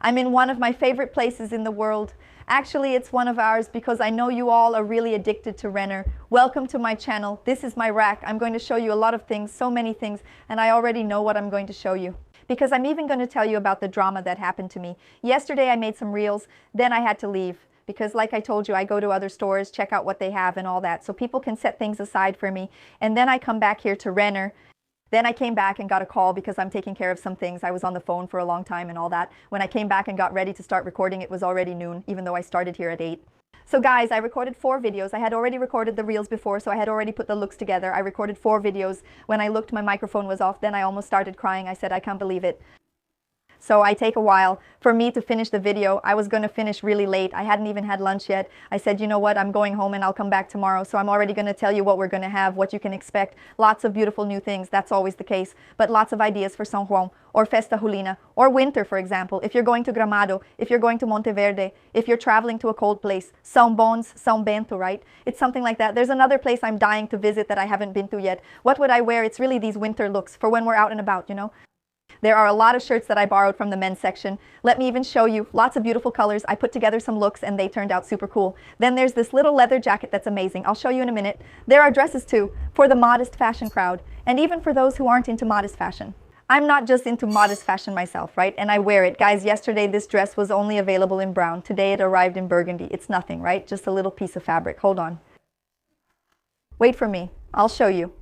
I'm in one of my favorite places in the world. Actually, it's one of ours because I know you all are really addicted to Renner. Welcome to my channel. This is my rack. I'm going to show you a lot of things, so many things, and I already know what I'm going to show you. Because I'm even going to tell you about the drama that happened to me. Yesterday I made some reels, then I had to leave. Because like I told you, I go to other stores, check out what they have and all that. So people can set things aside for me. And then I come back here to Renner. Then I came back and got a call because I'm taking care of some things. I was on the phone for a long time and all that. When I came back and got ready to start recording, it was already noon, even though I started here at 8. So guys, I recorded 4 videos. I had already recorded the reels before, so I had already put the looks together. I recorded 4 videos. When I looked, my microphone was off. Then I almost started crying. I said, I can't believe it. So I take a while for me to finish the video. I was going to finish really late. I hadn't even had lunch yet. I said, you know what, I'm going home and I'll come back tomorrow. So I'm already going to tell you what we're going to have, what you can expect. Lots of beautiful new things. That's always the case. But lots of ideas for São João or Festa Julina or winter, for example. If you're going to Gramado, if you're going to Monteverde, if you're traveling to a cold place, São Bons, São Bento, right? It's something like that. There's another place I'm dying to visit that I haven't been to yet. What would I wear? It's really these winter looks for when we're out and about, you know? There are a lot of shirts that I borrowed from the men's section. Let me even show you. Lots of beautiful colors. I put together some looks and they turned out super cool. Then there's this little leather jacket that's amazing. I'll show you in a minute. There are dresses too, for the modest fashion crowd, and even for those who aren't into modest fashion. I'm not just into modest fashion myself, right? And I wear it. Guys, yesterday this dress was only available in brown. Today it arrived in burgundy. It's nothing, right? Just a little piece of fabric. Hold on. Wait for me. I'll show you.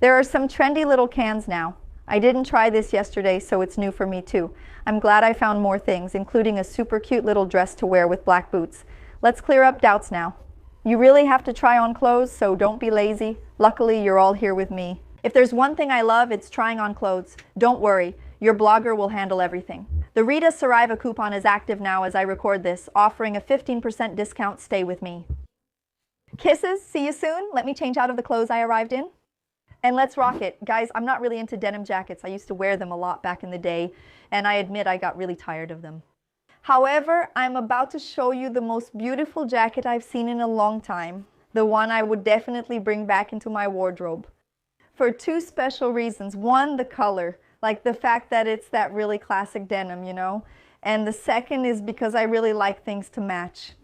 There are some trendy little cans now. I didn't try this yesterday, so it's new for me too. I'm glad I found more things, including a super cute little dress to wear with black boots. Let's clear up doubts now. You really have to try on clothes, so don't be lazy. Luckily, you're all here with me. If there's one thing I love, it's trying on clothes. Don't worry, your blogger will handle everything. The RITASARAIVA coupon is active now as I record this, offering a 15% discount. Stay with me. Kisses, see you soon. Let me change out of the clothes I arrived in. And let's rock it. Guys, I'm not really into denim jackets. I used to wear them a lot back in the day, and I admit I got really tired of them. However, I'm about to show you the most beautiful jacket I've seen in a long time. The one I would definitely bring back into my wardrobe. For 2 special reasons. One, the color, like the fact that it's that really classic denim, you know? And the second is because I really like things to match.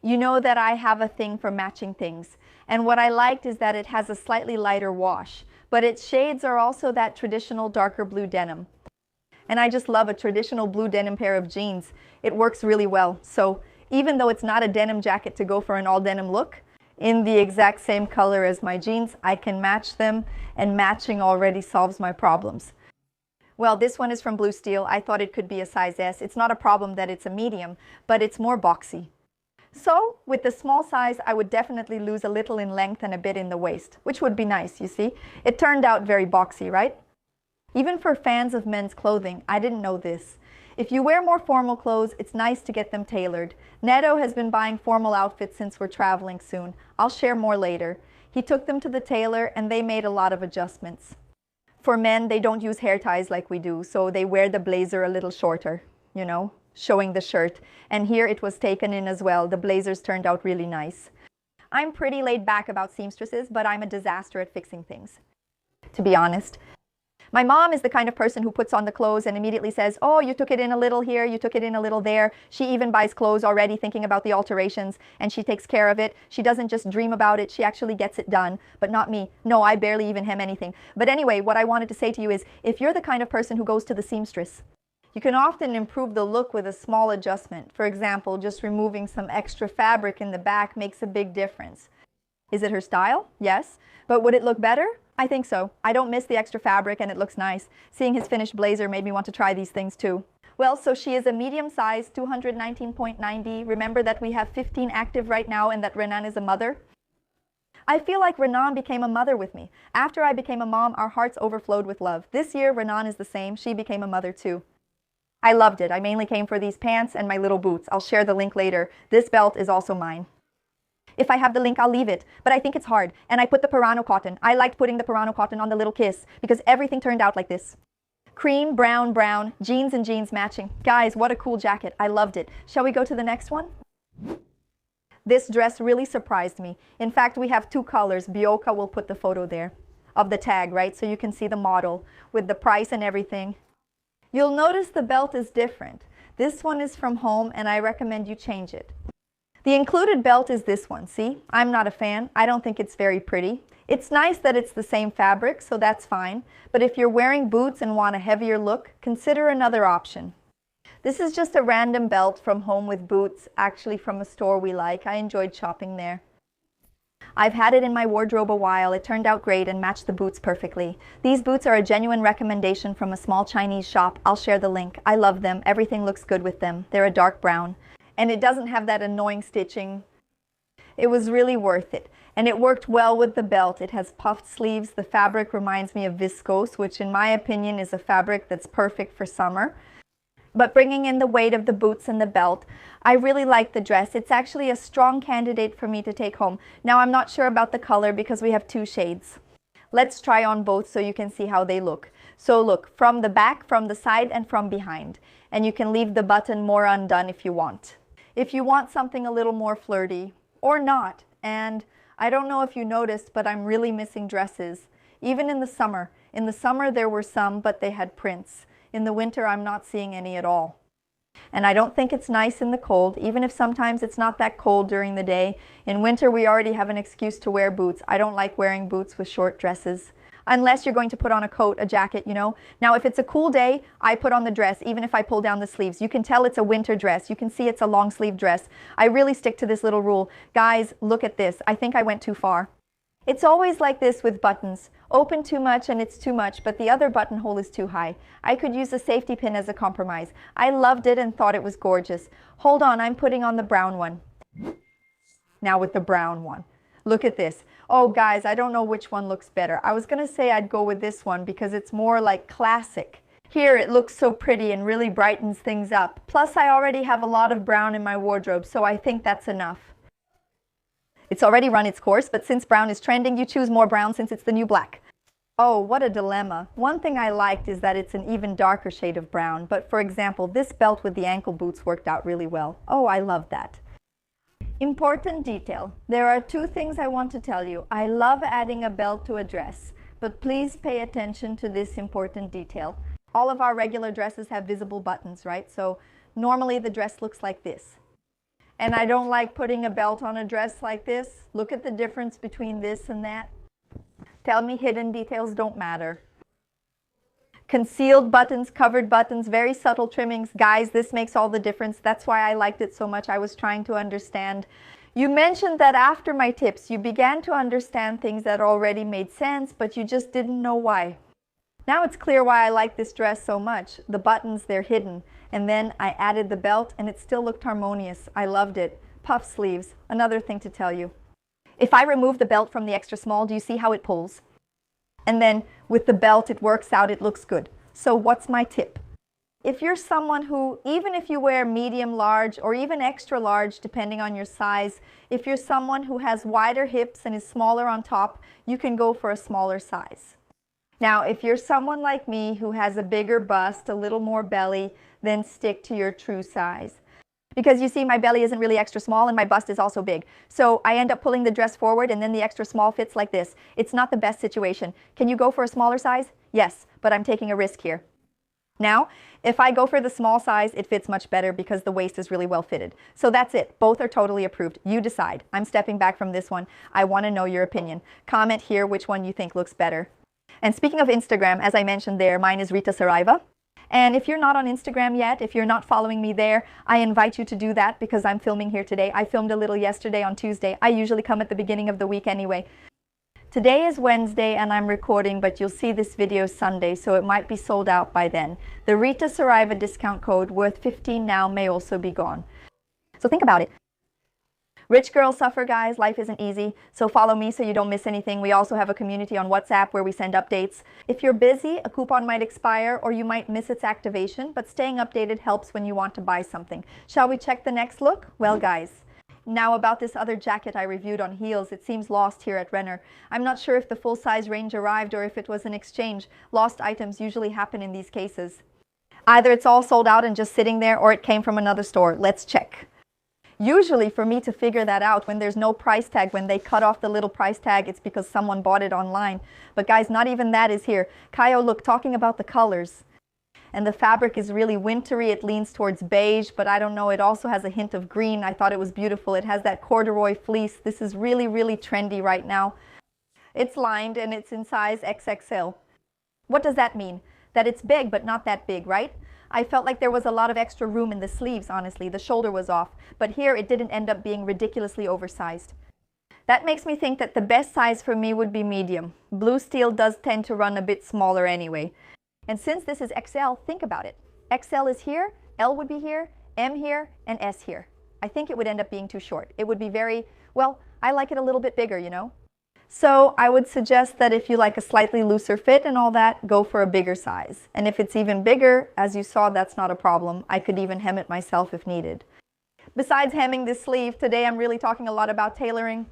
You know that I have a thing for matching things. And what I liked is that it has a slightly lighter wash, but its shades are also that traditional darker blue denim. And I just love a traditional blue denim pair of jeans. It works really well. So even though it's not a denim jacket to go for an all denim look, in the exact same color as my jeans, I can match them, and matching already solves my problems. Well, this one is from Blue Steel. I thought it could be a size S. It's not a problem that it's a medium, but it's more boxy. So, with the small size, I would definitely lose a little in length and a bit in the waist, which would be nice, you see. It turned out very boxy, right? Even for fans of men's clothing, I didn't know this. If you wear more formal clothes, it's nice to get them tailored. Neto has been buying formal outfits since we're traveling soon. I'll share more later. He took them to the tailor and they made a lot of adjustments. For men, they don't use hair ties like we do, so they wear the blazer a little shorter, you know, showing the shirt. And here it was taken in as well. The blazers turned out really nice. I'm pretty laid back about seamstresses, but I'm a disaster at fixing things, to be honest. My mom is the kind of person who puts on the clothes and immediately says, oh, you took it in a little here, you took it in a little there. She even buys clothes already thinking about the alterations, and she takes care of it. She doesn't just dream about it, she actually gets it done. But not me. No, I barely even hem anything. But anyway, what I wanted to say to you is, if you're the kind of person who goes to the seamstress, you can often improve the look with a small adjustment. For example, just removing some extra fabric in the back makes a big difference. Is it her style? Yes. But would it look better? I think so. I don't miss the extra fabric and it looks nice. Seeing his finished blazer made me want to try these things too. Well, so she is a medium size, 219.90. Remember that we have 15 active right now and that Renan is a mother? I feel like Renan became a mother with me. After I became a mom, our hearts overflowed with love. This year, Renan is the same. She became a mother too. I loved it. I mainly came for these pants and my little boots. I'll share the link later. This belt is also mine. If I have the link, I'll leave it. But I think it's hard. And I put the Pirano cotton. I liked putting the Pirano cotton on the little kiss because everything turned out like this. Cream, brown, brown, jeans and jeans matching. Guys, what a cool jacket. I loved it. Shall we go to the next one? This dress really surprised me. In fact, we have 2 colors. Bioka will put the photo there of the tag, right? So you can see the model with the price and everything. You'll notice the belt is different. This one is from home and I recommend you change it. The included belt is this one, see? I'm not a fan. I don't think it's very pretty. It's nice that it's the same fabric, so that's fine. But if you're wearing boots and want a heavier look, consider another option. This is just a random belt from home with boots, actually from a store we like. I enjoyed shopping there. I've had it in my wardrobe a while. It turned out great and matched the boots perfectly. These boots are a genuine recommendation from a small Chinese shop. I'll share the link. I love them. Everything looks good with them. They're a dark brown. And it doesn't have that annoying stitching. It was really worth it. And it worked well with the belt. It has puffed sleeves. The fabric reminds me of viscose, which in my opinion is a fabric that's perfect for summer. But bringing in the weight of the boots and the belt, I really like the dress. It's actually a strong candidate for me to take home. Now I'm not sure about the color because we have two shades. Let's try on both so you can see how they look. So look, from the back, from the side, and from behind. And you can leave the button more undone if you want. If you want something a little more flirty, or not. And I don't know if you noticed, but I'm really missing dresses. Even in the summer. In the summer there were some, but they had prints. In the winter I'm not seeing any at all. And I don't think it's nice in the cold, even if sometimes it's not that cold during the day. In winter we already have an excuse to wear boots. I don't like wearing boots with short dresses. Unless you're going to put on a coat, a jacket, you know. Now if it's a cool day, I put on the dress, even if I pull down the sleeves. You can tell it's a winter dress. You can see it's a long sleeve dress. I really stick to this little rule. Guys, look at this. I think I went too far. It's always like this with buttons. Open too much and it's too much, but the other buttonhole is too high. I could use a safety pin as a compromise. I loved it and thought it was gorgeous. Hold on, I'm putting on the brown one. Now with the brown one. Look at this. Oh guys, I don't know which one looks better. I was gonna say I'd go with this one because it's more like classic. Here it looks so pretty and really brightens things up. Plus I already have a lot of brown in my wardrobe, so I think that's enough. It's already run its course, but since brown is trending, you choose more brown since it's the new black. Oh, what a dilemma. One thing I liked is that it's an even darker shade of brown, but for example, this belt with the ankle boots worked out really well. Oh, I love that. Important detail. There are two things I want to tell you. I love adding a belt to a dress, but please pay attention to this important detail. All of our regular dresses have visible buttons, right? So normally the dress looks like this. And I don't like putting a belt on a dress like this. Look at the difference between this and that. Tell me hidden details don't matter. Concealed buttons, covered buttons, very subtle trimmings. Guys, this makes all the difference. That's why I liked it so much. I was trying to understand. You mentioned that after my tips, you began to understand things that already made sense, but you just didn't know why. Now it's clear why I like this dress so much. The buttons, they're hidden. And then I added the belt and it still looked harmonious. I loved it. Puff sleeves, another thing to tell you. If I remove the belt from the extra small, do you see how it pulls? And then with the belt it works out, it looks good. So what's my tip? If you're someone who, even if you wear medium large or even extra large depending on your size, if you're someone who has wider hips and is smaller on top, you can go for a smaller size. Now if you're someone like me who has a bigger bust, a little more belly, then stick to your true size. Because you see, my belly isn't really extra small and my bust is also big. So I end up pulling the dress forward and then the extra small fits like this. It's not the best situation. Can you go for a smaller size? Yes, but I'm taking a risk here. Now, if I go for the small size, it fits much better because the waist is really well fitted. So that's it. Both are totally approved. You decide. I'm stepping back from this one. I want to know your opinion. Comment here which one you think looks better. And speaking of Instagram, as I mentioned there, mine is RITASARAIVA. And if you're not on Instagram yet, if you're not following me there, I invite you to do that because I'm filming here today. I filmed a little yesterday on Tuesday. I usually come at the beginning of the week anyway. Today is Wednesday and I'm recording, but you'll see this video Sunday, so it might be sold out by then. The RITASARAIVA discount code worth 15 now may also be gone. So think about it. Rich girls suffer, guys. Life isn't easy. So follow me so you don't miss anything. We also have a community on WhatsApp where we send updates. If you're busy, a coupon might expire or you might miss its activation, but staying updated helps when you want to buy something. Shall we check the next look? Well, guys. Now about this other jacket I reviewed on heels, it seems lost here at Renner. I'm not sure if the full-size range arrived or if it was an exchange. Lost items usually happen in these cases. Either it's all sold out and just sitting there or it came from another store. Let's check. Usually for me to figure that out when there's no price tag, when they cut off the little price tag, it's because someone bought it online. But guys, not even that is here. Kaio, look, talking about the colors. and the fabric is really wintry. It leans towards beige, but I don't know, it also has a hint of green. I thought it was beautiful. It has that corduroy fleece. This is really, really trendy right now. It's lined and it's in size XXL. What does that mean? That it's big, but not that big, right? I felt like there was a lot of extra room in the sleeves, honestly. The shoulder was off, but here it didn't end up being ridiculously oversized. That makes me think that the best size for me would be medium. Blue steel does tend to run a bit smaller anyway. And since this is XL, think about it. XL is here, L would be here, M here, and S here. I think it would end up being too short. It would be very, well, I like it a little bit bigger, you know? So I would suggest that if you like a slightly looser fit and all that, go for a bigger size. And if it's even bigger, as you saw, that's not a problem. I could even hem it myself if needed. Besides hemming this sleeve, today I'm really talking a lot about tailoring.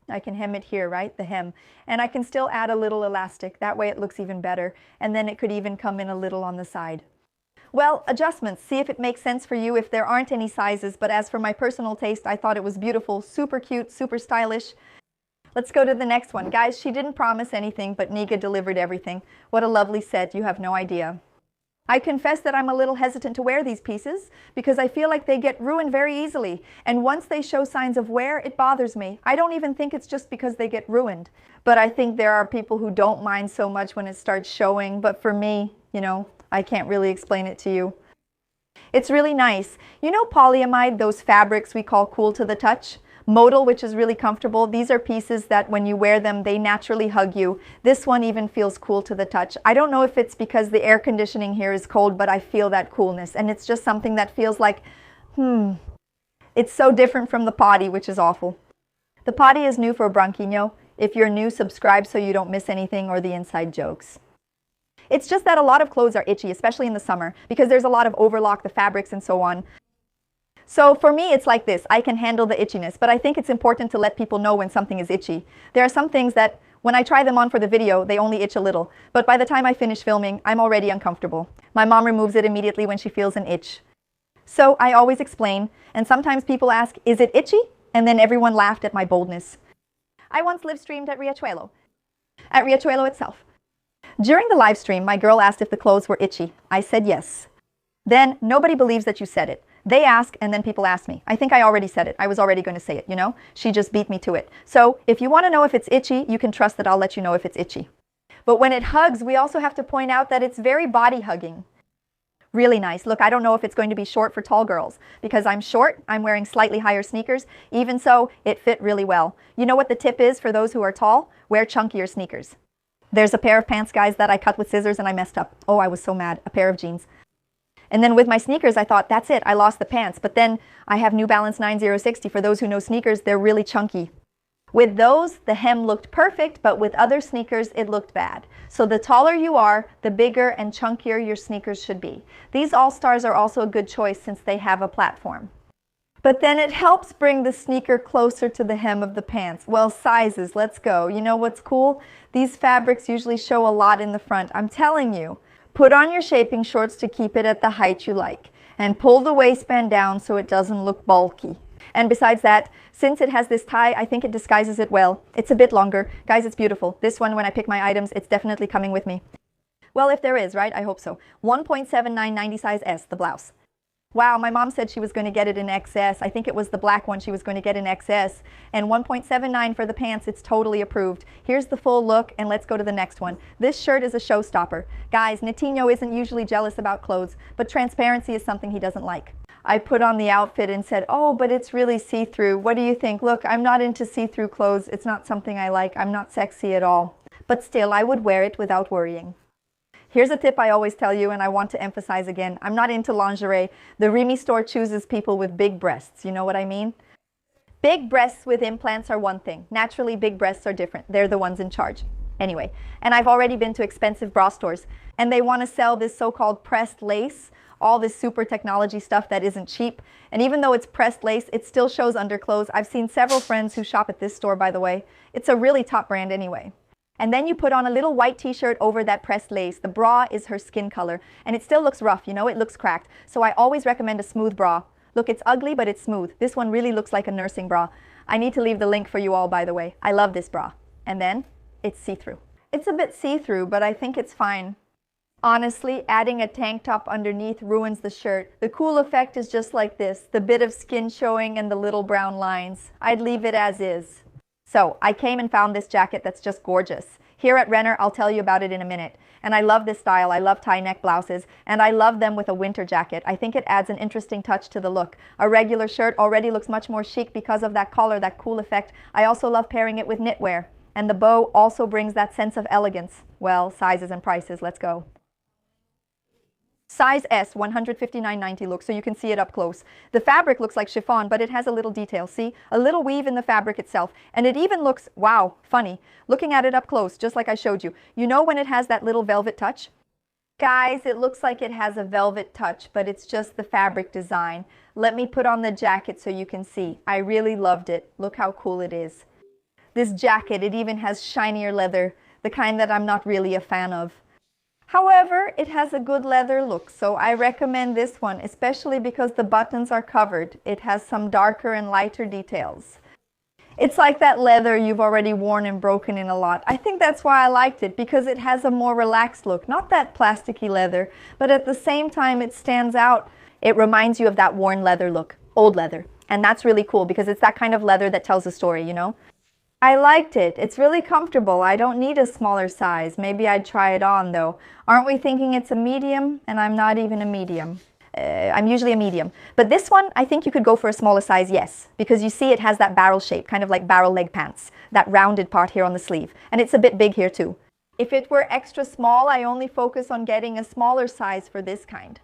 I can hem it here, right? The hem. And I can still add a little elastic. That way it looks even better. And then it could even come in a little on the side. Well, adjustments. See if it makes sense for you if there aren't any sizes. But as for my personal taste, I thought it was beautiful, super cute, super stylish. Let's go to the next one. Guys, she didn't promise anything, but Niga delivered everything. What a lovely set. You have no idea. I confess that I'm a little hesitant to wear these pieces because I feel like they get ruined very easily. And once they show signs of wear, it bothers me. I don't even think it's just because they get ruined. But I think there are people who don't mind so much when it starts showing. But for me, you know, I can't really explain it to you. It's really nice. You know polyamide, those fabrics we call cool to the touch? Modal, which is really comfortable. These are pieces that when you wear them, they naturally hug you. This one even feels cool to the touch. I don't know if it's because the air conditioning here is cold, but I feel that coolness. And it's just something that feels like, It's so different from the potty, which is awful. The potty is new for Branquinho. If you're new, subscribe so you don't miss anything or the inside jokes. It's just that a lot of clothes are itchy, especially in the summer, because there's a lot of overlock, the fabrics and so on. So for me, it's like this. I can handle the itchiness, but I think it's important to let people know when something is itchy. There are some things that when I try them on for the video, they only itch a little. But by the time I finish filming, I'm already uncomfortable. My mom removes it immediately when she feels an itch. So I always explain, and sometimes people ask, is it itchy? And then everyone laughed at my boldness. I once live streamed at Riachuelo itself. During the live stream, my girl asked if the clothes were itchy. I said yes. Then nobody believes that you said it. They ask, and then people ask me. I think I already said it. I was already going to say it, you know? She just beat me to it. So if you want to know if it's itchy, you can trust that I'll let you know if it's itchy. But when it hugs, we also have to point out that it's very body hugging. Really nice. Look, I don't know if it's going to be short for tall girls. Because I'm short, I'm wearing slightly higher sneakers. Even so, it fit really well. You know what the tip is for those who are tall? Wear chunkier sneakers. There's a pair of pants, guys, that I cut with scissors and I messed up. Oh, I was so mad. A pair of jeans. And then with my sneakers, I thought, that's it, I lost the pants. But then I have New Balance 9060. For those who know sneakers, they're really chunky. With those, the hem looked perfect, but with other sneakers, it looked bad. So the taller you are, the bigger and chunkier your sneakers should be. These All-Stars are also a good choice since they have a platform. But then it helps bring the sneaker closer to the hem of the pants. Well, sizes, let's go. You know what's cool? These fabrics usually show a lot in the front. I'm telling you. Put on your shaping shorts to keep it at the height you like. And pull the waistband down so it doesn't look bulky. And besides that, since it has this tie, I think it disguises it well. It's a bit longer. Guys, it's beautiful. This one, when I pick my items, it's definitely coming with me. Well, if there is, right? I hope so. 1.7990 size S, the blouse. Wow, my mom said she was going to get it in XS. I think it was the black one she was going to get in XS. And 1.79 for the pants, it's totally approved. Here's the full look, and let's go to the next one. This shirt is a showstopper. Guys, Netinho isn't usually jealous about clothes, but transparency is something he doesn't like. I put on the outfit and said, oh, but it's really see-through. What do you think? Look, I'm not into see-through clothes. It's not something I like. I'm not sexy at all. But still, I would wear it without worrying. Here's a tip I always tell you, and I want to emphasize again. I'm not into lingerie. The Remy store chooses people with big breasts. You know what I mean? Big breasts with implants are one thing. Naturally, big breasts are different. They're the ones in charge. Anyway, and I've already been to expensive bra stores, and they want to sell this so-called pressed lace, all this super technology stuff that isn't cheap. And even though it's pressed lace, it still shows underclothes. I've seen several friends who shop at this store, by the way. It's a really top brand anyway. And then you put on a little white t-shirt over that pressed lace. The bra is her skin color. And it still looks rough, you know, it looks cracked. So I always recommend a smooth bra. Look, it's ugly, but it's smooth. This one really looks like a nursing bra. I need to leave the link for you all, by the way. I love this bra. And then, it's see-through. It's a bit see-through, but I think it's fine. Honestly, adding a tank top underneath ruins the shirt. The cool effect is just like this, the bit of skin showing and the little brown lines. I'd leave it as is. So, I came and found this jacket that's just gorgeous. Here at Renner, I'll tell you about it in a minute. And I love this style. I love tie neck blouses, and I love them with a winter jacket. I think it adds an interesting touch to the look. A regular shirt already looks much more chic because of that collar, that cool effect. I also love pairing it with knitwear. And the bow also brings that sense of elegance. Well, sizes and prices, let's go. Size S, $159.90 look, so you can see it up close. The fabric looks like chiffon, but it has a little detail, see? A little weave in the fabric itself. And it even looks, wow, funny. Looking at it up close, just like I showed you. You know when it has that little velvet touch? Guys, it looks like it has a velvet touch, but it's just the fabric design. Let me put on the jacket so you can see. I really loved it. Look how cool it is. This jacket, it even has shinier leather, the kind that I'm not really a fan of. However, it has a good leather look, so I recommend this one, especially because the buttons are covered. It has some darker and lighter details. It's like that leather you've already worn and broken in a lot. I think that's why I liked it, because it has a more relaxed look. Not that plasticky leather, but at the same time it stands out. It reminds you of that worn leather look, old leather. And that's really cool because it's that kind of leather that tells a story, you know? I liked it. It's really comfortable. I don't need a smaller size. Maybe I'd try it on though. Aren't we thinking it's a medium? And I'm not even a medium. I'm usually a medium. But this one, I think you could go for a smaller size, yes. Because you see it has that barrel shape, kind of like barrel leg pants. That rounded part here on the sleeve. And it's a bit big here too. If it were extra small, I only focus on getting a smaller size for this kind.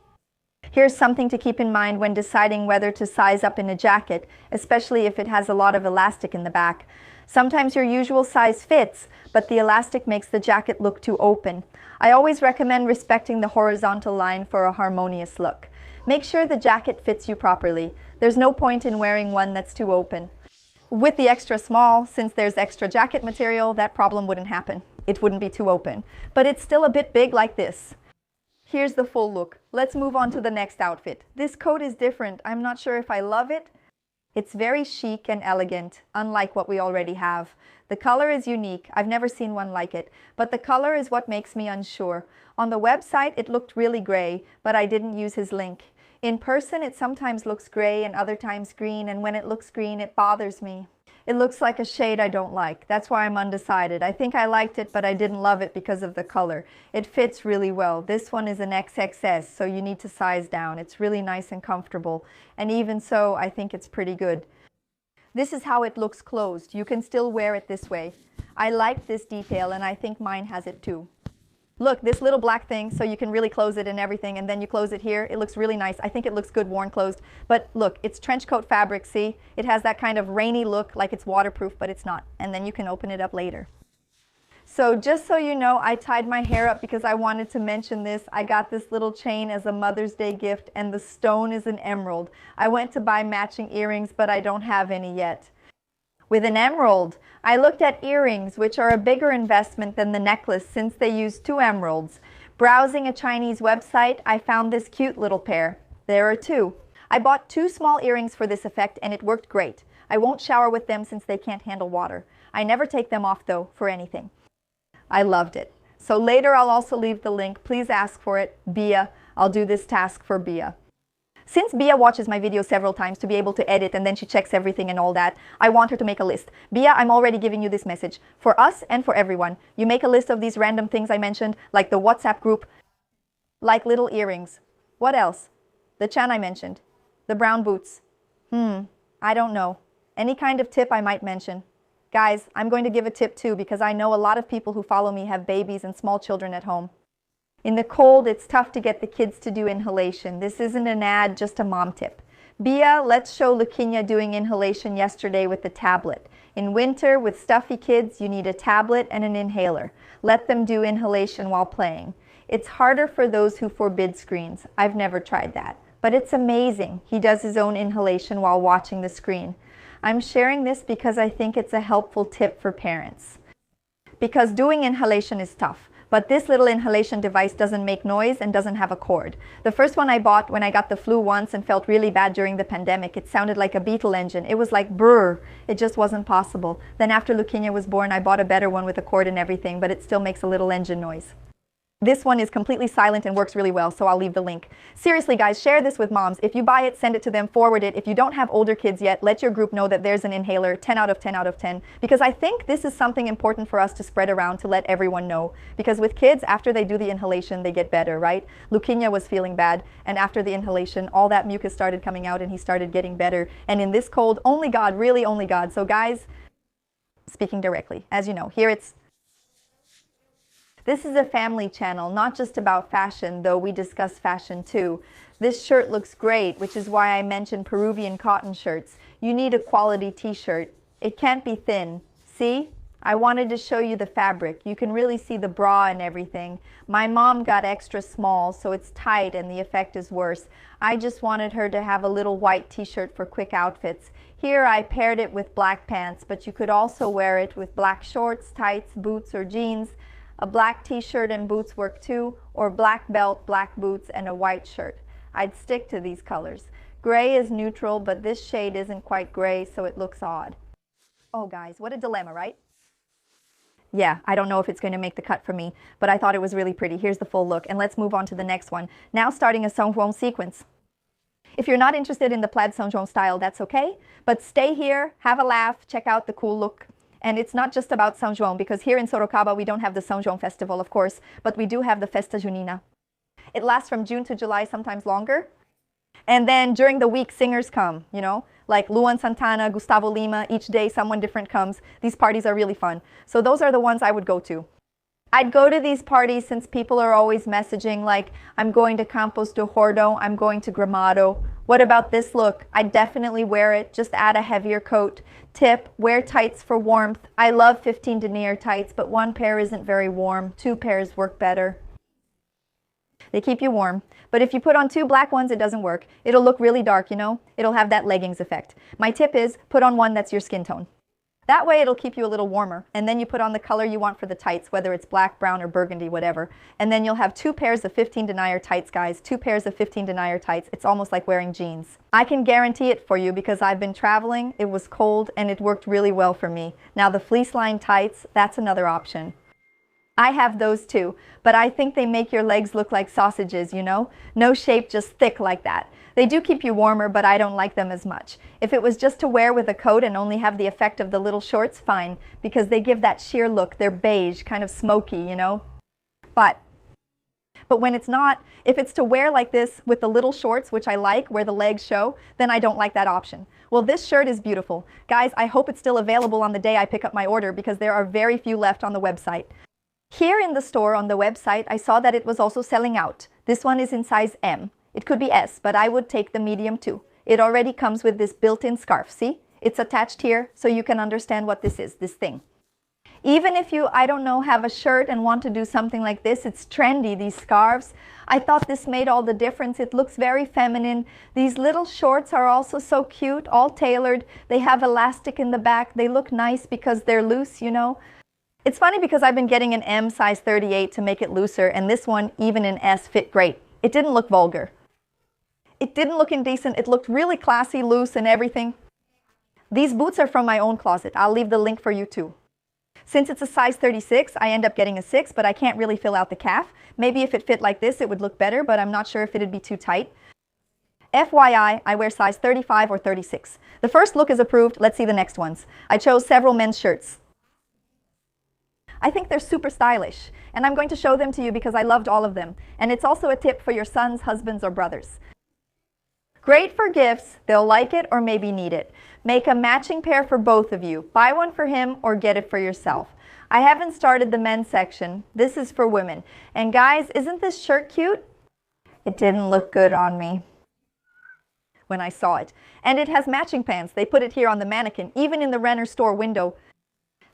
Here's something to keep in mind when deciding whether to size up in a jacket, especially if it has a lot of elastic in the back. Sometimes your usual size fits, but the elastic makes the jacket look too open. I always recommend respecting the horizontal line for a harmonious look. Make sure the jacket fits you properly. There's no point in wearing one that's too open. With the extra small, since there's extra jacket material, that problem wouldn't happen. It wouldn't be too open. But it's still a bit big like this. Here's the full look. Let's move on to the next outfit. This coat is different. I'm not sure if I love it. It's very chic and elegant, unlike what we already have. The color is unique. I've never seen one like it. But the color is what makes me unsure. On the website, it looked really gray, but I didn't use his link. In person, it sometimes looks gray and other times green, and when it looks green, it bothers me. It looks like a shade I don't like. That's why I'm undecided. I think I liked it, but I didn't love it because of the color. It fits really well. This one is an XXS, so you need to size down. It's really nice and comfortable. And even so, I think it's pretty good. This is how it looks closed. You can still wear it this way. I like this detail, and I think mine has it too. Look, this little black thing, so you can really close it and everything, and then you close it here. It looks really nice. I think it looks good worn closed. But look, it's trench coat fabric, see? It has that kind of rainy look, like it's waterproof, but it's not. And then you can open it up later. So just so you know, I tied my hair up because I wanted to mention this. I got this little chain as a Mother's Day gift, and the stone is an emerald. I went to buy matching earrings, but I don't have any yet. With an emerald, I looked at earrings, which are a bigger investment than the necklace since they use 2 emeralds. Browsing a Chinese website, I found this cute little pair. There are 2. I bought 2 small earrings for this effect, and it worked great. I won't shower with them since they can't handle water. I never take them off though, for anything. I loved it. So later I'll also leave the link. Please ask for it. Bia. I'll do this task for Bia. Since Bia watches my videos several times to be able to edit and then she checks everything and all that, I want her to make a list. Bia, I'm already giving you this message. For us and for everyone, you make a list of these random things I mentioned, like the WhatsApp group, like little earrings. What else? The Chan I mentioned. The brown boots. I don't know. Any kind of tip I might mention. Guys, I'm going to give a tip too because I know a lot of people who follow me have babies and small children at home. In the cold, it's tough to get the kids to do inhalation. This isn't an ad, just a mom tip. Bia, let's show Lukinya doing inhalation yesterday with the tablet. In winter, with stuffy kids, you need a tablet and an inhaler. Let them do inhalation while playing. It's harder for those who forbid screens. I've never tried that. But it's amazing. He does his own inhalation while watching the screen. I'm sharing this because I think it's a helpful tip for parents. Because doing inhalation is tough. But this little inhalation device doesn't make noise and doesn't have a cord. The first one I bought when I got the flu once and felt really bad during the pandemic, it sounded like a Beetle engine. It was like brr. It just wasn't possible. Then after Lukinya was born, I bought a better one with a cord and everything, but it still makes a little engine noise. This one is completely silent and works really well, so I'll leave the link. Seriously, guys, share this with moms. If you buy it, send it to them, forward it. If you don't have older kids yet, let your group know that there's an inhaler, 10 out of 10 out of 10. Because I think this is something important for us to spread around to let everyone know. Because with kids, after they do the inhalation, they get better, right? Luquinha was feeling bad, and after the inhalation, all that mucus started coming out and he started getting better. And in this cold, only God, really only God. So guys, speaking directly, as you know, here it's... This is a family channel, not just about fashion, though we discuss fashion too. This shirt looks great, which is why I mentioned Peruvian cotton shirts. You need a quality t-shirt. It can't be thin. See? I wanted to show you the fabric. You can really see the bra and everything. My mom got extra small, so it's tight and the effect is worse. I just wanted her to have a little white t-shirt for quick outfits. Here I paired it with black pants, but you could also wear it with black shorts, tights, boots, or jeans. A black t-shirt and boots work too, or black belt, black boots, and a white shirt. I'd stick to these colors. Gray is neutral, but this shade isn't quite gray, so it looks odd. Oh guys, what a dilemma, right? Yeah, I don't know if it's going to make the cut for me, but I thought it was really pretty. Here's the full look, and let's move on to the next one. Now starting a São João sequence. If you're not interested in the plaid São João style, that's okay, but stay here, have a laugh, check out the cool look. And it's not just about São João, because here in Sorocaba we don't have the São João festival, of course, but we do have the Festa Junina. It lasts from June to July, sometimes longer. And then during the week, singers come, you know, like Luan Santana, Gustavo Lima, each day someone different comes. These parties are really fun. So those are the ones I would go to. I'd go to these parties since people are always messaging like, I'm going to Campos do Jordão, I'm going to Gramado. What about this look? I'd definitely wear it, just add a heavier coat. Tip, wear tights for warmth. I love 15 denier tights, but one pair isn't very warm. 2 pairs work better. They keep you warm. But if you put on 2 black ones, it doesn't work. It'll look really dark, you know? It'll have that leggings effect. My tip is, put on one that's your skin tone. That way it'll keep you a little warmer, and then you put on the color you want for the tights, whether it's black, brown, or burgundy, whatever. And then you'll have 2 pairs of 15 denier tights, guys. 2 pairs of 15 denier tights. It's almost like wearing jeans. I can guarantee it for you because I've been traveling, it was cold, and it worked really well for me. Now the fleece line tights, that's another option. I have those too, but I think they make your legs look like sausages, you know? No shape, just thick like that. They do keep you warmer, but I don't like them as much. If it was just to wear with a coat and only have the effect of the little shorts, fine, because they give that sheer look. They're beige, kind of smoky, you know? But when it's not, if it's to wear like this with the little shorts, which I like, where the legs show, then I don't like that option. Well, this shirt is beautiful. Guys, I hope it's still available on the day I pick up my order because there are very few left on the website. Here in the store on the website, I saw that it was also selling out. This one is in size M. It could be S, but I would take the medium too. It already comes with this built-in scarf, see? It's attached here, so you can understand what this is, this thing. Even if you, I don't know, have a shirt and want to do something like this, it's trendy, these scarves. I thought this made all the difference. It looks very feminine. These little shorts are also so cute, all tailored. They have elastic in the back. They look nice because they're loose, you know? It's funny because I've been getting an M size 38 to make it looser, and this one, even in S, fit great. It didn't look vulgar. It didn't look indecent. It looked really classy, loose, and everything. These boots are from my own closet. I'll leave the link for you too. Since it's a size 36, I end up getting a 6, but I can't really fill out the calf. Maybe if it fit like this, it would look better, but I'm not sure if it'd be too tight. FYI, I wear size 35 or 36. The first look is approved. Let's see the next ones. I chose several men's shirts. I think they're super stylish, and I'm going to show them to you because I loved all of them. And it's also a tip for your sons, husbands, or brothers. Great for gifts. They'll like it or maybe need it. Make a matching pair for both of you. Buy one for him or get it for yourself. I haven't started the men's section. This is for women. And guys, isn't this shirt cute? It didn't look good on me when I saw it. And it has matching pants. They put it here on the mannequin, even in the Renner store window.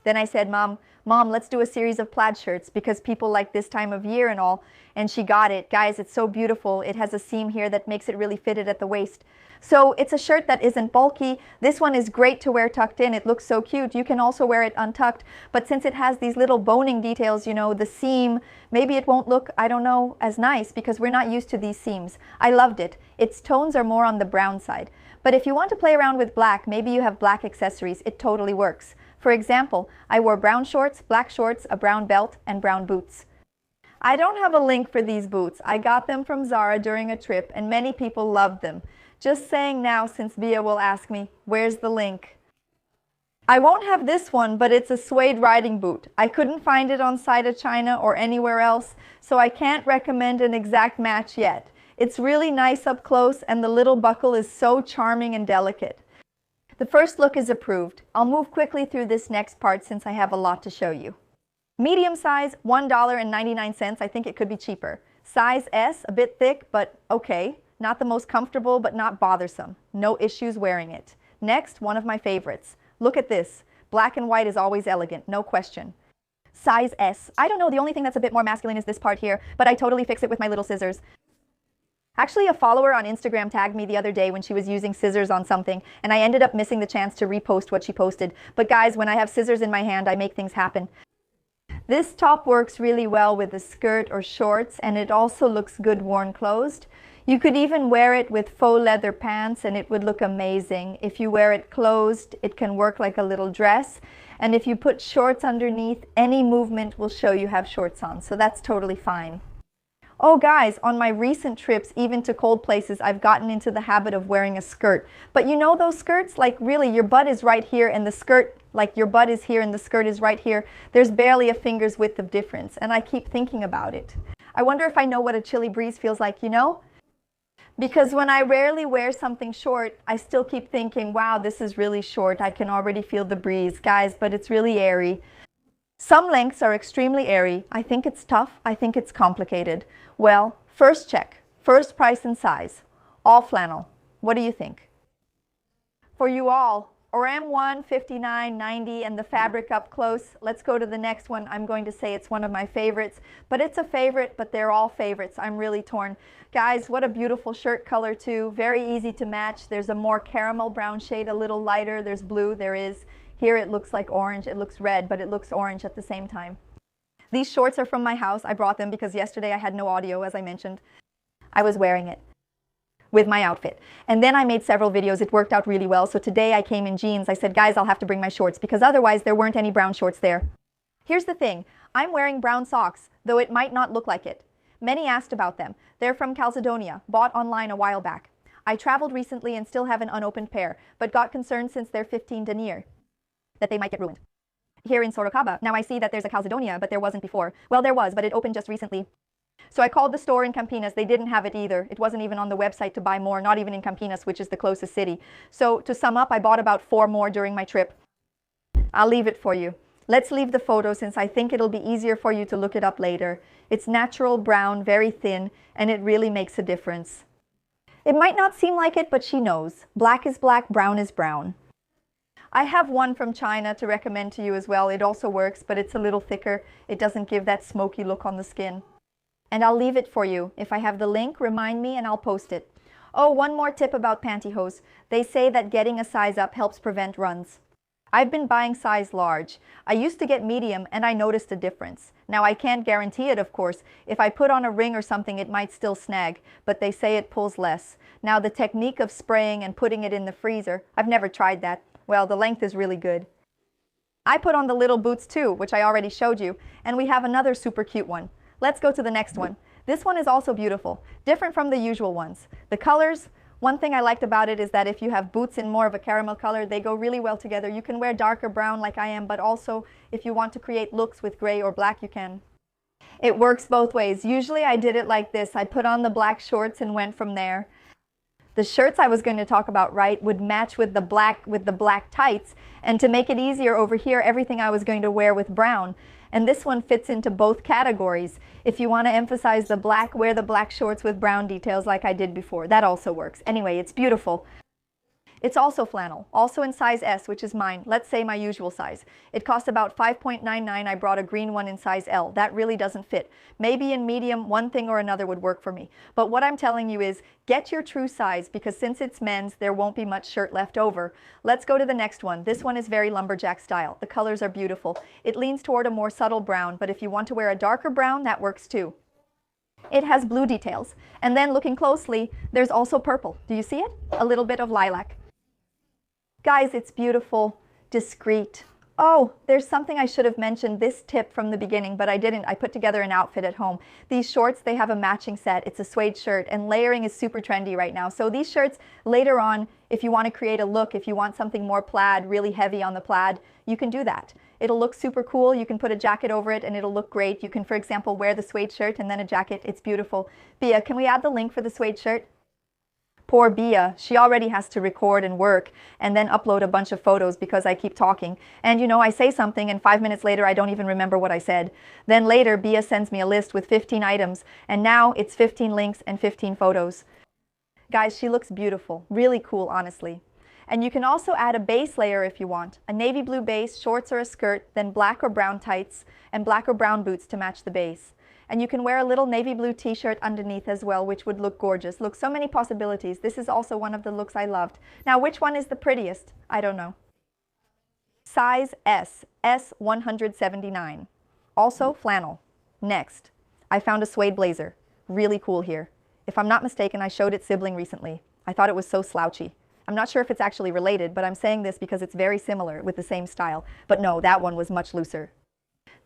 Then I said, Mom, let's do a series of plaid shirts because people like this time of year and all. And she got it. Guys, it's so beautiful. It has a seam here that makes it really fitted at the waist. So it's a shirt that isn't bulky. This one is great to wear tucked in. It looks so cute. You can also wear it untucked. But since it has these little boning details, you know, the seam, maybe it won't look, I don't know, as nice because we're not used to these seams. I loved it. Its tones are more on the brown side. But if you want to play around with black, maybe you have black accessories, it totally works. For example, I wore brown shorts, black shorts, a brown belt, and brown boots. I don't have a link for these boots. I got them from Zara during a trip and many people loved them. Just saying now since Bia will ask me, where's the link? I won't have this one, but it's a suede riding boot. I couldn't find it on site of China or anywhere else, so I can't recommend an exact match yet. It's really nice up close and the little buckle is so charming and delicate. The first look is approved. I'll move quickly through this next part since I have a lot to show you. Medium size, $1.99. I think it could be cheaper. Size S, a bit thick, but okay. Not the most comfortable, but not bothersome. No issues wearing it. Next, one of my favorites. Look at this. Black and white is always elegant, no question. Size S. I don't know, the only thing that's a bit more masculine is this part here, but I totally fix it with my little scissors. Actually, a follower on Instagram tagged me the other day when she was using scissors on something, and I ended up missing the chance to repost what she posted. But guys, when I have scissors in my hand, I make things happen. This top works really well with a skirt or shorts, and it also looks good worn closed. You could even wear it with faux leather pants and it would look amazing. If you wear it closed, it can work like a little dress. And if you put shorts underneath, any movement will show you have shorts on. So that's totally fine. Oh guys, on my recent trips, even to cold places, I've gotten into the habit of wearing a skirt. But you know those skirts? Like really, your butt is right here and the skirt, like your butt is here and the skirt is right here. There's barely a finger's width of difference. And I keep thinking about it. I wonder if I know what a chilly breeze feels like, you know? Because when I rarely wear something short, I still keep thinking, wow, this is really short. I can already feel the breeze, guys, but it's really airy. Some lengths are extremely airy. I think it's tough. I think it's complicated. Well, first check. First price and size. All flannel. What do you think? For you all, RM1, 59.90 and the fabric up close. Let's go to the next one. I'm going to say it's one of my favorites, but it's a favorite, but they're all favorites. I'm really torn. Guys, what a beautiful shirt color too. Very easy to match. There's a more caramel brown shade, a little lighter. There's blue, there is. Here it looks like orange. It looks red, but it looks orange at the same time. These shorts are from my house. I brought them because yesterday I had no audio, as I mentioned. I was wearing it with my outfit. And then I made several videos. It worked out really well. So today I came in jeans. I said, guys, I'll have to bring my shorts because otherwise there weren't any brown shorts there. Here's the thing. I'm wearing brown socks, though it might not look like it. Many asked about them. They're from Calzedonia, bought online a while back. I traveled recently and still have an unopened pair, but got concerned since they're 15 denier that they might get ruined. Here in Sorocaba, now I see that there's a Calzedonia, but there wasn't before. Well, there was, but it opened just recently. So I called the store in Campinas. They didn't have it either. It wasn't even on the website to buy more, not even in Campinas, which is the closest city. So to sum up, I bought about 4 more during my trip. I'll leave it for you. Let's leave the photo since I think it'll be easier for you to look it up later. It's natural brown, very thin, and it really makes a difference. It might not seem like it, but she knows. Black is black, brown is brown. I have one from China to recommend to you as well. It also works, but it's a little thicker. It doesn't give that smoky look on the skin. And I'll leave it for you. If I have the link, remind me and I'll post it. Oh, one more tip about pantyhose. They say that getting a size up helps prevent runs. I've been buying size large. I used to get medium and I noticed a difference. Now I can't guarantee it, of course. If I put on a ring or something, it might still snag, but they say it pulls less. Now the technique of spraying and putting it in the freezer, I've never tried that. Well, the length is really good. I put on the little boots too, which I already showed you, and we have another super cute one. Let's go to the next one. This one is also beautiful, different from the usual ones. The colors, one thing I liked about it is that if you have boots in more of a caramel color, they go really well together. You can wear darker brown like I am, but also if you want to create looks with gray or black, you can. It works both ways. Usually I did it like this. I put on the black shorts and went from there. The shirts I was going to talk about, right, would match with the black tights, and to make it easier over here, everything I was going to wear with brown. And this one fits into both categories. If you want to emphasize the black, wear the black shorts with brown details like I did before. That also works. Anyway, it's beautiful. It's also flannel, also in size S, which is mine. Let's say my usual size. It cost about $5.99. I brought a green one in size L. That really doesn't fit. Maybe in medium, one thing or another would work for me. But what I'm telling you is, get your true size, because since it's men's, there won't be much shirt left over. Let's go to the next one. This one is very lumberjack style. The colors are beautiful. It leans toward a more subtle brown, but if you want to wear a darker brown, that works too. It has blue details. And then looking closely, there's also purple. Do you see it? A little bit of lilac. Guys, it's beautiful, discreet, Oh, there's something I should have mentioned, this tip from the beginning, but I didn't. I put together an outfit at home. These shorts, they have a matching set. It's a suede shirt, and layering is super trendy right now. So these shirts, later on, if you want to create a look, if you want something more plaid, really heavy on the plaid, you can do that. It'll look super cool. You can put a jacket over it, and it'll look great. You can, for example, wear the suede shirt and then a jacket. It's beautiful. Bia, can we add the link for the suede shirt? Poor Bia, she already has to record and work and then upload a bunch of photos because I keep talking. And you know, I say something and 5 minutes later I don't even remember what I said. Then later Bia sends me a list with 15 items and now it's 15 links and 15 photos. Guys, she looks beautiful, really cool, honestly. And you can also add a base layer if you want. A navy blue base, shorts or a skirt, then black or brown tights and black or brown boots to match the base. And you can wear a little navy blue t-shirt underneath as well, which would look gorgeous. Look, so many possibilities. This is also one of the looks I loved. Now, which one is the prettiest? I don't know. Size S, S179. Also flannel. Next, I found a suede blazer. Really cool here. If I'm not mistaken, I showed its sibling recently. I thought it was so slouchy. I'm not sure if it's actually related, but I'm saying this because it's very similar with the same style. But no, that one was much looser.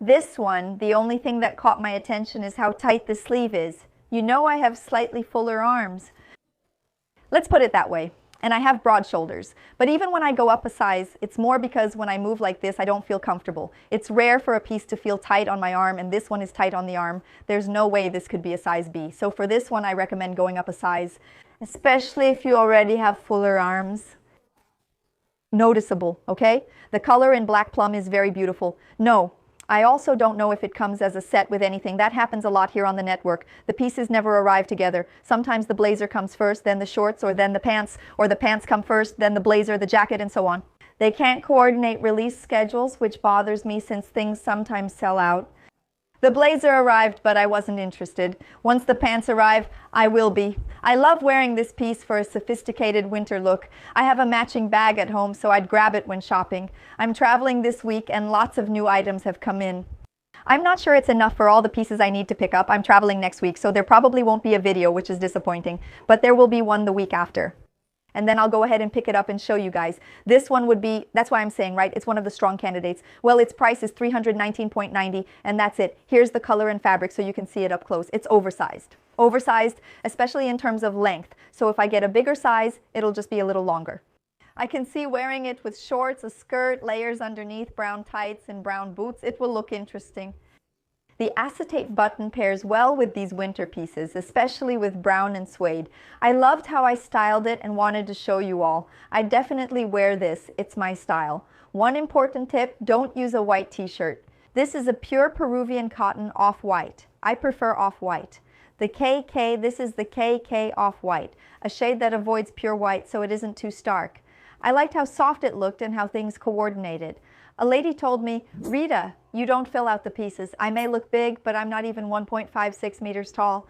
This one, the only thing that caught my attention is how tight the sleeve is. You know I have slightly fuller arms. Let's put it that way. And I have broad shoulders. But even when I go up a size, it's more because when I move like this, I don't feel comfortable. It's rare for a piece to feel tight on my arm, and this one is tight on the arm. There's no way this could be a size B. So for this one, I recommend going up a size, especially if you already have fuller arms. Noticeable, okay? The color in black plum is very beautiful. No. I also don't know if it comes as a set with anything. That happens a lot here on the network. The pieces never arrive together. Sometimes the blazer comes first, then the shorts, or then the pants, or the pants come first, then the blazer, the jacket, and so on. They can't coordinate release schedules, which bothers me since things sometimes sell out. The blazer arrived, but I wasn't interested. Once the pants arrive, I will be. I love wearing this piece for a sophisticated winter look. I have a matching bag at home, so I'd grab it when shopping. I'm traveling this week, and lots of new items have come in. I'm not sure it's enough for all the pieces I need to pick up. I'm traveling next week, so there probably won't be a video, which is disappointing. But there will be one the week after. And then I'll go ahead and pick it up and show you guys. This one would be, that's why I'm saying, right, it's one of the strong candidates. Well, its price is $319.90, and that's it. Here's the color and fabric so you can see it up close. It's oversized. Oversized, especially in terms of length. So if I get a bigger size, it'll just be a little longer. I can see wearing it with shorts, a skirt, layers underneath, brown tights, and brown boots. It will look interesting. The acetate button pairs well with these winter pieces, especially with brown and suede. I loved how I styled it and wanted to show you all. I definitely wear this. It's my style. One important tip, don't use a white t-shirt. This is a pure Peruvian cotton off-white. I prefer off-white. The KK, this is the KK off-white, a shade that avoids pure white so it isn't too stark. I liked how soft it looked and how things coordinated. A lady told me, Rita, you don't fill out the pieces. I may look big, but I'm not even 1.56 meters tall.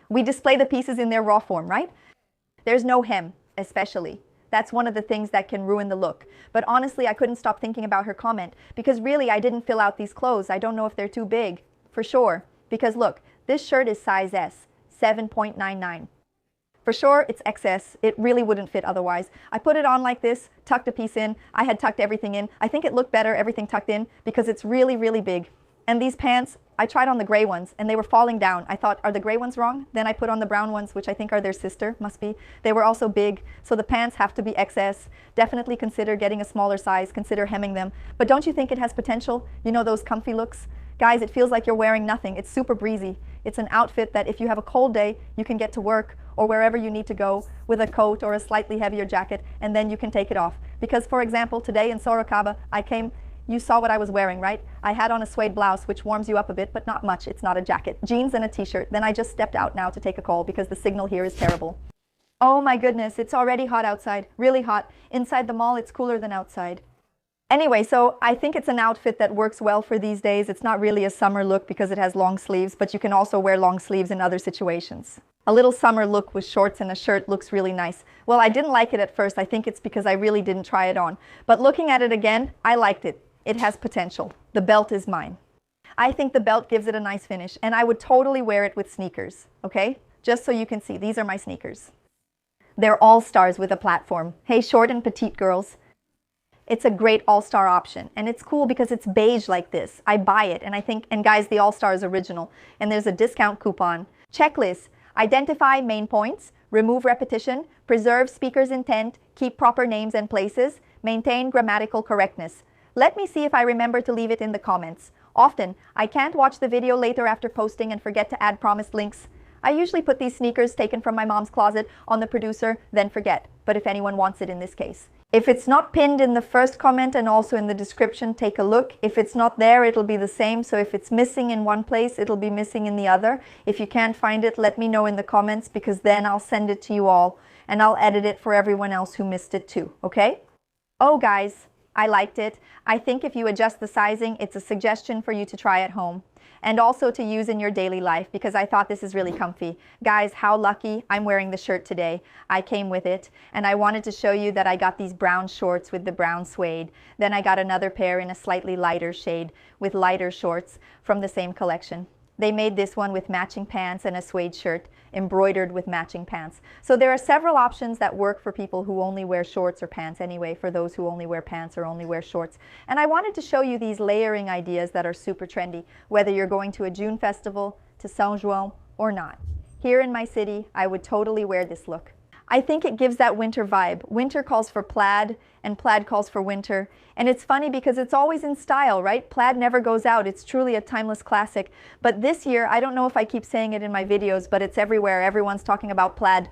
We display the pieces in their raw form, right? There's no hem, especially. That's one of the things that can ruin the look. But honestly, I couldn't stop thinking about her comment because really I didn't fill out these clothes. I don't know if they're too big, for sure. Because look, this shirt is size S, 7.99. For sure, it's XS. It really wouldn't fit otherwise. I put it on like this, tucked a piece in. I had tucked everything in. I think it looked better, everything tucked in, because it's really, really big. And these pants, I tried on the gray ones, and they were falling down. I thought, are the gray ones wrong? Then I put on the brown ones, which I think are their sister, must be. They were also big, so the pants have to be XS. Definitely consider getting a smaller size. Consider hemming them. But don't you think it has potential? You know, those comfy looks? Guys, it feels like you're wearing nothing. It's super breezy. It's an outfit that if you have a cold day, you can get to work or wherever you need to go with a coat or a slightly heavier jacket, and then you can take it off. Because, for example, today in Sorocaba, you saw what I was wearing, right? I had on a suede blouse, which warms you up a bit, but not much. It's not a jacket. Jeans and a t-shirt. Then I just stepped out now to take a call because the signal here is terrible. Oh my goodness, it's already hot outside. Really hot. Inside the mall, it's cooler than outside. Anyway, so I think it's an outfit that works well for these days. It's not really a summer look because it has long sleeves, but you can also wear long sleeves in other situations. A little summer look with shorts and a shirt looks really nice. Well, I didn't like it at first. I think it's because I really didn't try it on. But looking at it again, I liked it. It has potential. The belt is mine. I think the belt gives it a nice finish, and I would totally wear it with sneakers, okay? Just so you can see, these are my sneakers. They're all stars with a platform. Hey, short and petite girls. It's a great all-star option, and it's cool because it's beige like this. I buy it, and I think, and guys, the all-star is original, and there's a discount coupon. Checklist: identify main points, remove repetition, preserve speaker's intent, keep proper names and places, maintain grammatical correctness. Let me see if I remember to leave it in the comments. Often, I can't watch the video later after posting and forget to add promised links. I usually put these sneakers taken from my mom's closet on the producer, then forget, but if anyone wants it in this case. If it's not pinned in the first comment and also in the description, take a look. If it's not there, it'll be the same. So if it's missing in one place, it'll be missing in the other. If you can't find it, let me know in the comments, because then I'll send it to you all and I'll edit it for everyone else who missed it too, okay? Oh guys, I liked it. I think if you adjust the sizing, it's a suggestion for you to try at home and also to use in your daily life, because I thought this is really comfy. Guys, how lucky I'm wearing the shirt today. I came with it, and I wanted to show you that I got these brown shorts with the brown suede. Then I got another pair in a slightly lighter shade with lighter shorts from the same collection. They made this one with matching pants and a suede shirt embroidered with matching pants. So there are several options that work for people who only wear shorts or pants anyway, for those who only wear pants or only wear shorts. And I wanted to show you these layering ideas that are super trendy, whether you're going to a June festival, to Saint Juan, or not. Here in my city, I would totally wear this look. I think it gives that winter vibe. Winter calls for plaid, and plaid calls for winter. And it's funny because it's always in style, right? Plaid never goes out. It's truly a timeless classic. But this year, I don't know if I keep saying it in my videos, but it's everywhere. Everyone's talking about plaid.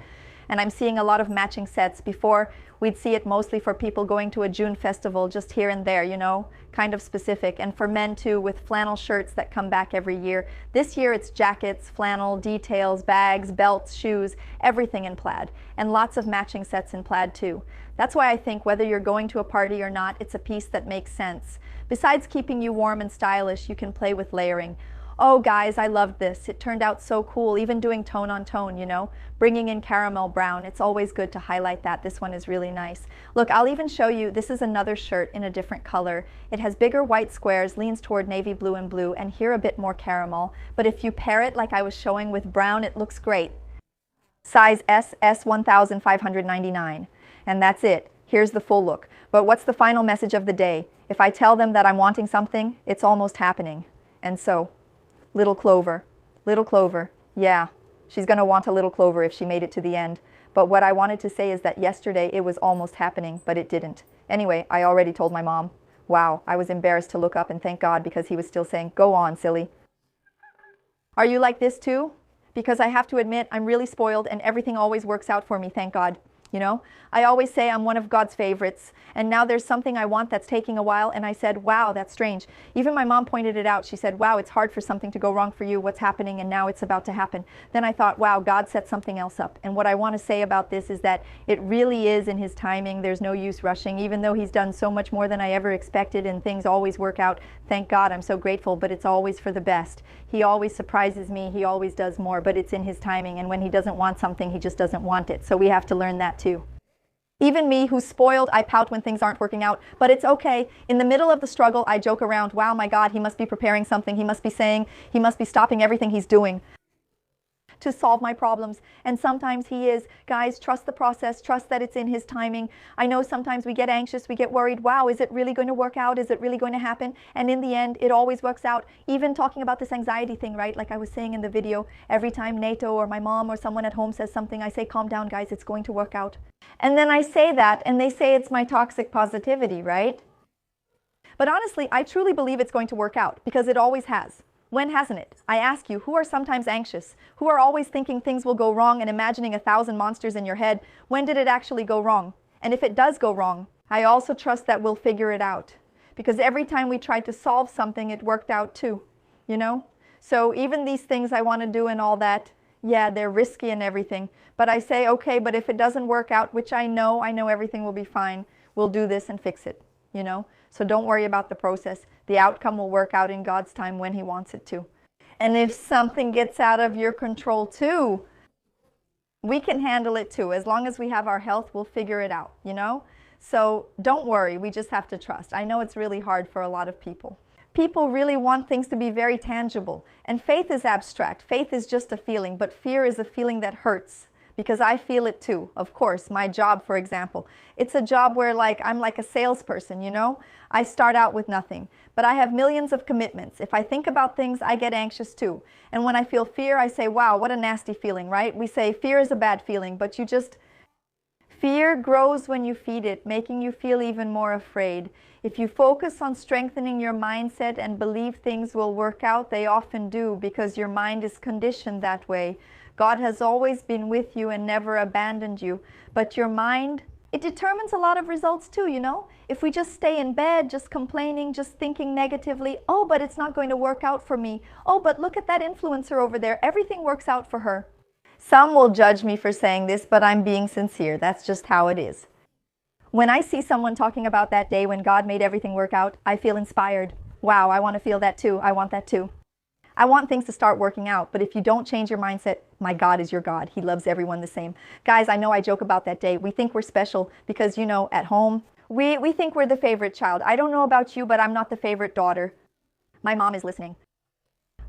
And I'm seeing a lot of matching sets. Before, we'd see it mostly for people going to a June festival, just here and there, you know, kind of specific. And for men too, with flannel shirts that come back every year. This year it's jackets, flannel, details, bags, belts, shoes, everything in plaid. And lots of matching sets in plaid too. That's why I think whether you're going to a party or not, it's a piece that makes sense. Besides keeping you warm and stylish, you can play with layering. Oh guys, I loved this. It turned out so cool, even doing tone on tone, you know, bringing in caramel brown. It's always good to highlight that. This one is really nice. Look, I'll even show you, this is another shirt in a different color. It has bigger white squares, leans toward navy blue and blue, and here a bit more caramel. But if you pair it like I was showing with brown, it looks great. Size S, S1599. And that's it. Here's the full look. But what's the final message of the day? If I tell them that I'm wanting something, it's almost happening. And so, little Clover. Little Clover. Yeah, she's going to want a little Clover if she made it to the end. But what I wanted to say is that yesterday it was almost happening, but it didn't. Anyway, I already told my mom. Wow, I was embarrassed to look up, and thank God, because he was still saying, "Go on, silly." Are you like this too? Because I have to admit, I'm really spoiled and everything always works out for me, thank God. You know, I always say I'm one of God's favorites, and now there's something I want that's taking a while, and I said, wow, that's strange. Even my mom pointed it out. She said, wow, it's hard for something to go wrong for you. What's happening? And now it's about to happen. Then I thought, wow, God set something else up. And what I want to say about this is that it really is in his timing. There's no use rushing, even though he's done so much more than I ever expected, and things always work out. Thank God, I'm so grateful, but it's always for the best. He always surprises me. He always does more, but it's in his timing. And when he doesn't want something, he just doesn't want it. So we have to learn that too. Even me, who's spoiled, I pout when things aren't working out, but it's okay. In the middle of the struggle, I joke around, wow, my God, he must be preparing something. He must be saying, he must be stopping everything he's doing to solve my problems. And sometimes he is. Guys, trust the process. Trust that it's in his timing. I know sometimes we get anxious, we get worried. Wow, is it really going to work out? Is it really going to happen? And in the end, it always works out. Even talking about this anxiety thing, right? Like I was saying in the video, every time NATO or my mom or someone at home says something, I say, calm down, guys, it's going to work out. And then I say that, and they say it's my toxic positivity, right? But honestly, I truly believe it's going to work out, because it always has. When hasn't it? I ask you, who are sometimes anxious, who are always thinking things will go wrong and imagining 1,000 monsters in your head, when did it actually go wrong? And if it does go wrong, I also trust that we'll figure it out. Because every time we tried to solve something, it worked out too, you know? So even these things I want to do and all that, yeah, they're risky and everything. But I say, okay, but if it doesn't work out, which I know everything will be fine, we'll do this and fix it, you know? So don't worry about the process. The outcome will work out in God's time when he wants it to. And if something gets out of your control too, we can handle it too. As long as we have our health, we'll figure it out, you know? So don't worry, we just have to trust. I know it's really hard for a lot of people. People really want things to be very tangible. And faith is abstract. Faith is just a feeling, but fear is a feeling that hurts, because I feel it too. Of course, my job, for example, it's a job where I'm like a salesperson, you know? I start out with nothing, but I have millions of commitments. If I think about things, I get anxious too. And when I feel fear, I say, wow, what a nasty feeling, right? We say fear is a bad feeling, but fear grows when you feed it, making you feel even more afraid. If you focus on strengthening your mindset and believe things will work out, they often do, because your mind is conditioned that way. God has always been with you and never abandoned you, but your mind, it determines a lot of results too, you know? If we just stay in bed, just complaining, just thinking negatively, oh, but it's not going to work out for me. Oh, but look at that influencer over there. Everything works out for her. Some will judge me for saying this, but I'm being sincere. That's just how it is. When I see someone talking about that day when God made everything work out, I feel inspired. Wow, I want to feel that too. I want that too. I want things to start working out, but if you don't change your mindset, my God is your God. He loves everyone the same. Guys, I know I joke about that day. We think we're special because, you know, at home, we think we're the favorite child. I don't know about you, but I'm not the favorite daughter. My mom is listening.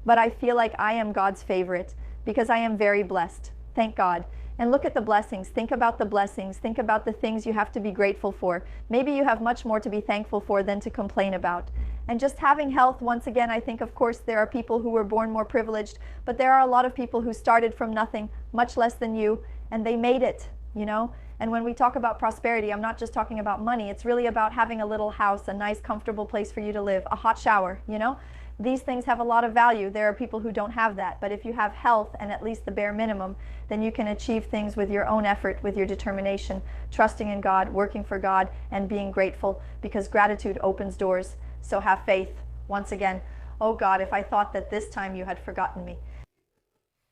But I feel like I am God's favorite because I am very blessed. Thank God. And look at the blessings. Think about the blessings. Think about the things you have to be grateful for. Maybe you have much more to be thankful for than to complain about. And just having health, once again, I think, of course, there are people who were born more privileged, but there are a lot of people who started from nothing, much less than you, and they made it, you know? And when we talk about prosperity, I'm not just talking about money. It's really about having a little house, a nice, comfortable place for you to live, a hot shower, you know? These things have a lot of value. There are people who don't have that. But if you have health and at least the bare minimum, then you can achieve things with your own effort, with your determination, trusting in God, working for God, and being grateful, because gratitude opens doors. So have faith. Once again, oh God, if I thought that this time you had forgotten me.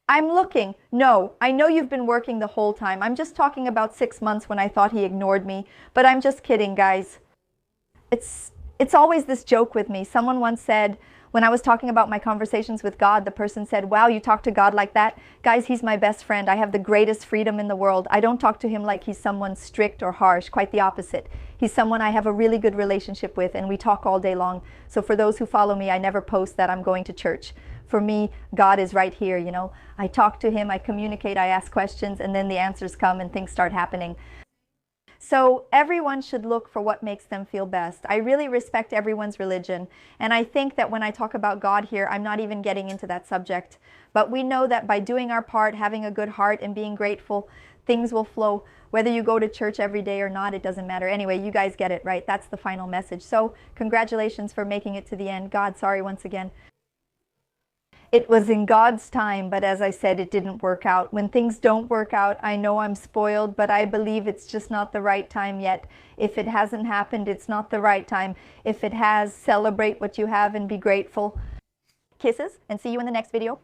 I'm looking. No, I know you've been working the whole time. I'm just talking about 6 months when I thought he ignored me. But I'm just kidding, guys. It's always this joke with me. Someone once said, when I was talking about my conversations with God, the person said, wow, you talk to God like that? Guys, he's my best friend. I have the greatest freedom in the world. I don't talk to him like he's someone strict or harsh, quite the opposite. He's someone I have a really good relationship with, and we talk all day long. So for those who follow me, I never post that I'm going to church. For me, God is right here, you know. I talk to him, I communicate, I ask questions, and then the answers come and things start happening. So everyone should look for what makes them feel best. I really respect everyone's religion, and I think that when I talk about God here, I'm not even getting into that subject. But we know that by doing our part, having a good heart, and being grateful, things will flow. Whether you go to church every day or not, it doesn't matter. Anyway, you guys get it, right? That's the final message. So congratulations for making it to the end. God, sorry once again. It was in God's time, but as I said, it didn't work out. When things don't work out, I know I'm spoiled, but I believe it's just not the right time yet. If it hasn't happened, it's not the right time. If it has, celebrate what you have and be grateful. Kisses, and see you in the next video.